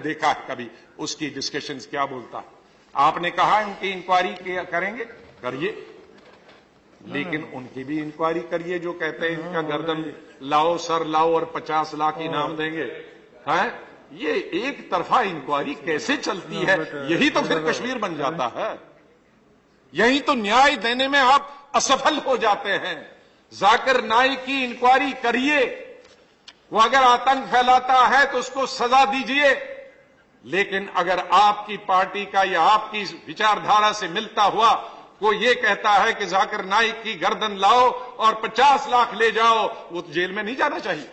देखा है कभी उसकी डिस्कशंस क्या बोलता है। आपने कहा उनकी इंक्वायरी करेंगे, करिए, लेकिन उनकी भी इंक्वायरी करिए जो कहते हैं इनका गर्दन लाओ, सर लाओ और 50 लाख इनाम देंगे। हैं? ये एक तरफा इंक्वायरी कैसे चलती है? यही तो फिर कश्मीर बन जाता है, यही तो न्याय देने में आप असफल हो जाते हैं। जाकिर नाइक की इंक्वायरी करिए, वो अगर आतंक फैलाता है तो उसको सजा दीजिए, लेकिन अगर आपकी पार्टी का या आपकी विचारधारा से मिलता हुआ कोई ये कहता है कि जाकिर नाइक की गर्दन लाओ और 50 लाख ले जाओ, वो तो जेल में नहीं जाना चाहिए।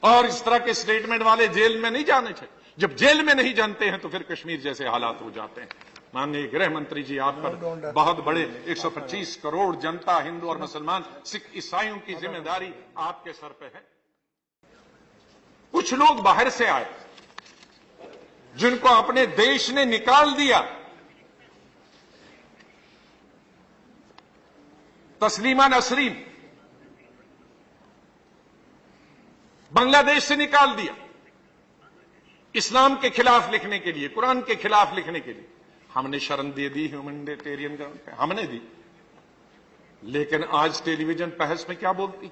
और इस तरह के स्टेटमेंट वाले जेल में नहीं जाने चाहिए। जब जेल में नहीं जानते हैं तो फिर कश्मीर जैसे हालात हो जाते हैं। माननीय गृह मंत्री जी, आप पर बहुत बड़े 125 करोड़ जनता, हिंदू और मुसलमान, सिख, ईसाइयों की जिम्मेदारी आपके सर पे है। कुछ लोग बाहर से आए जिनको अपने देश ने निकाल दिया। तस्लीमा नसरीन बांग्लादेश से निकाल दिया इस्लाम के खिलाफ लिखने के लिए, कुरान के खिलाफ लिखने के लिए। हमने शरण दे दी ह्यूमैनिटेरियन ग्राउंड पे, हमने दी, लेकिन आज टेलीविजन बहस में क्या बोलती,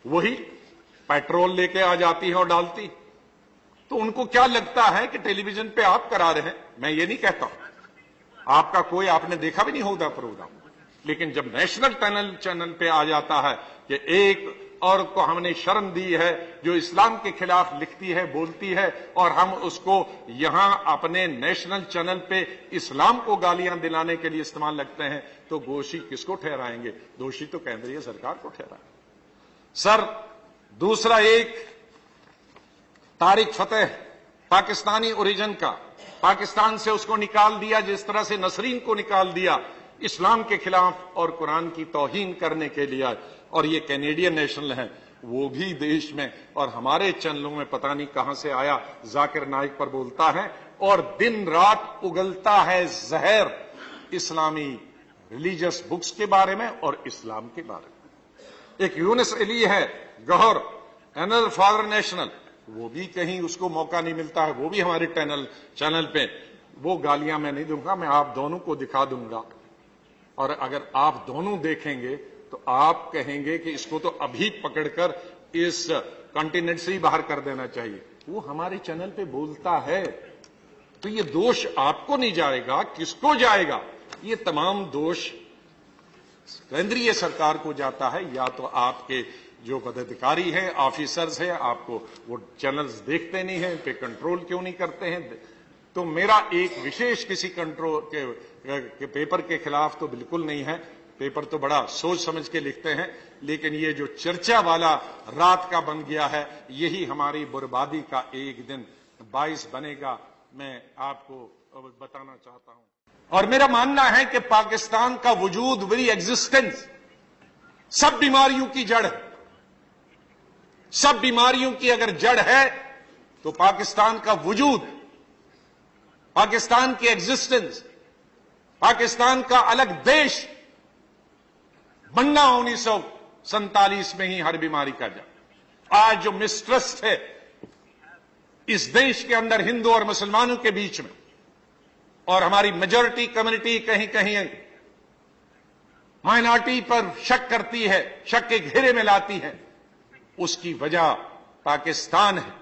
वही पेट्रोल लेके आ जाती है और डालती। तो उनको क्या लगता है कि टेलीविजन पे आप करा रहे हैं? मैं ये नहीं कहता, आपका कोई आपने देखा भी नहीं होगा प्रोग्राम, लेकिन जब नेशनल चैनल पे आ जाता है कि एक और को हमने शरण दी है जो इस्लाम के खिलाफ लिखती है, बोलती है, और हम उसको यहां अपने नेशनल चैनल पे इस्लाम को गालियां दिलाने के लिए इस्तेमाल लगते हैं, तो दोषी किसको ठहराएंगे? दोषी तो केंद्रीय सरकार को ठहराएंगे। सर, दूसरा एक तारिक फतेह पाकिस्तानी ओरिजिन का, पाकिस्तान से उसको निकाल दिया जिस तरह से नसरीन को निकाल दिया इस्लाम के खिलाफ और कुरान की तौहीन करने के लिए। और ये कैनेडियन नेशनल है, वो भी देश में और हमारे चैनलों में पता नहीं कहां से आया, जाकिर नाइक पर बोलता है और दिन रात उगलता है जहर इस्लामी रिलीजियस बुक्स के बारे में और इस्लाम के बारे में। एक यूनुस अली है गौहर, अनदर फादर नेशनल, वो भी कहीं उसको मौका नहीं मिलता है, वो भी हमारे चैनल पे। वो गालियां मैं नहीं दूंगा, मैं आप दोनों को दिखा दूंगा, और अगर आप दोनों देखेंगे तो आप कहेंगे कि इसको तो अभी पकड़कर इस कॉन्टिनेंट से ही बाहर कर देना चाहिए। वो हमारे चैनल पे बोलता है, तो ये दोष आपको नहीं जाएगा, किसको जाएगा? ये तमाम दोष केंद्रीय सरकार को जाता है, या तो आपके जो पदाधिकारी हैं, ऑफिसर्स हैं, आपको वो चैनल्स देखते नहीं हैं, पे कंट्रोल क्यों नहीं करते हैं? तो मेरा एक विशेष किसी कंट्रोल के पेपर के खिलाफ तो बिल्कुल नहीं है, पेपर तो बड़ा सोच समझ के लिखते हैं, लेकिन ये जो चर्चा वाला रात का बन गया है, यही हमारी बर्बादी का एक दिन बाइस बनेगा, मैं आपको बताना चाहता हूं। और मेरा मानना है कि पाकिस्तान का वजूद, वेरी एग्जिस्टेंस, सब बीमारियों की जड़ है। सब बीमारियों की अगर जड़ है तो पाकिस्तान का वजूद, पाकिस्तान की एग्जिस्टेंस, पाकिस्तान का अलग देश बनना 1947 में ही हर बीमारी का जड़। आज जो मिसट्रस्ट है इस देश के अंदर हिंदू और मुसलमानों के बीच में, और हमारी मेजॉरिटी कम्युनिटी कहीं कहीं माइनॉरिटी पर शक करती है, शक के घेरे में लाती है, उसकी वजह पाकिस्तान है।